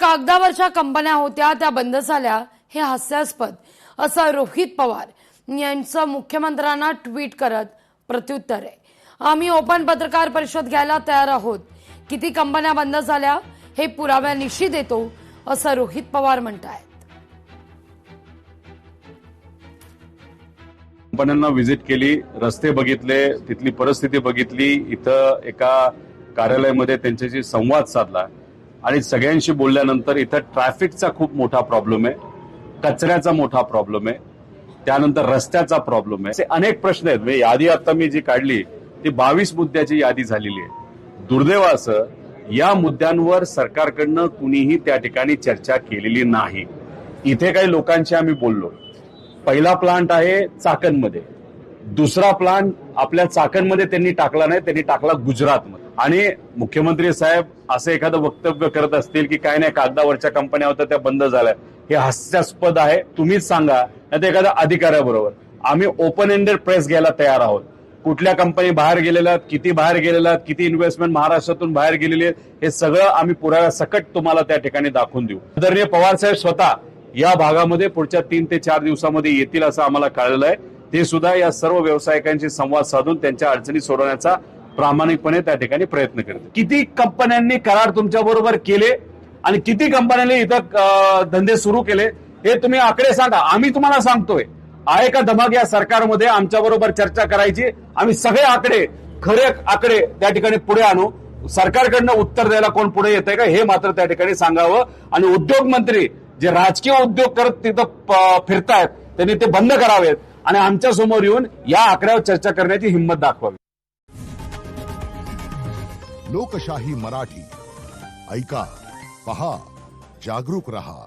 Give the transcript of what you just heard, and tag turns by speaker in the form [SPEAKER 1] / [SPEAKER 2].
[SPEAKER 1] कागदावरच्या कंपन्या होत्या त्या बंद झाल्या हे हास्यास्पद असं रोहित पवार यांचं मुख्यमंत्र्यांना ट्विट करत प्रत्युत्तर आहे। आम्ही ओपन पत्रकार परिषद घ्यायला तयार आहोत, किती कंपन्या बंद झाल्या हे पुराव्यानिशी देतो असं रोहित पवार म्हणतायत।
[SPEAKER 2] कंपन्यांना व्हिजिट केली, रस्ते बघितले, तिथली परिस्थिती बघितली, इथं एका कार्यालयामध्ये त्यांच्याशी संवाद साधला आणि सगळ्यांशी बोलल्यानंतर इथं ट्रॅफिकचा खूप मोठा प्रॉब्लेम आहे, कचऱ्याचा मोठा प्रॉब्लेम आहे, त्यानंतर रस्त्याचा प्रॉब्लेम आहे, असे अनेक प्रश्न आहेत। म्हणजे यादी आता मी जी काढली ती 22 मुद्द्याची यादी झालेली आहे। दुर्दैव असं या मुद्द्यांवर सरकारकडनं कुणीही त्या ठिकाणी चर्चा केलेली नाही। इथे काही लोकांशी आम्ही बोललो। पहिला प्लांट आहे चाकणमध्ये, दुसरा प्लांट आपल्या चाकणमध्ये त्यांनी टाकला नाही, त्यांनी टाकला गुजरातमध्ये। आणि मुख्यमंत्री साहेब असं एखादं वक्तव्य करत असतील की काय नाही कागदावरच्या कंपन्या होत्या त्या बंद झाल्या, हे हास्यास्पद आहे। तुम्हीच सांगा, नाही तर एखाद्या अधिकाऱ्याबरोबर। आम्ही ओपन एंडेड प्रेस घ्यायला तयार आहोत। कुठल्या कंपनी बाहेर गेलेल्या आहेत, किती बाहेर गेलेल्या आहेत, किती इन्व्हेस्टमेंट महाराष्ट्रातून बाहेर गेलेली आहे, हे सगळं आम्ही पुराव्यासकट तुम्हाला त्या ठिकाणी दाखवून देऊ। आदरणीय पवार साहेब स्वतः या भागामध्ये पुढच्या 3 ते 4 दिवसामध्ये येतील असं आम्हाला कळलेलं आहे। ते सुद्धा या सर्व व्यावसायिकांशी संवाद साधून त्यांच्या अडचणी सोडवण्याचा प्रामाणिकपणे त्या ठिकाणी प्रयत्न करतील। किती कंपन्यांनी करार तुमच्या बरोबर केले आणि किती कंपन्यांनी इथं धंदे सुरू केले हे तुम्ही आकडे सांगा। आम्ही तुम्हाला सांगतोय, आहे का धमक या सरकारमध्ये आमच्या बरोबर चर्चा करायची? आम्ही सगळे आकडे, खरे आकडे त्या ठिकाणी पुढे आणू। सरकारकडनं उत्तर द्यायला कोण पुढे येतंय का हे मात्र त्या ठिकाणी सांगावं। आणि उद्योग मंत्री जे राजकीय उद्योग करत तिथं फिरतायत त्यांनी ते बंद करावेत आणि आमच्या समोर येऊन या आकड्यावर चर्चा करण्याची हिंमत दाखवावी।
[SPEAKER 3] लोकशाही मराठी ऐका, पहा, जागरूक रहा।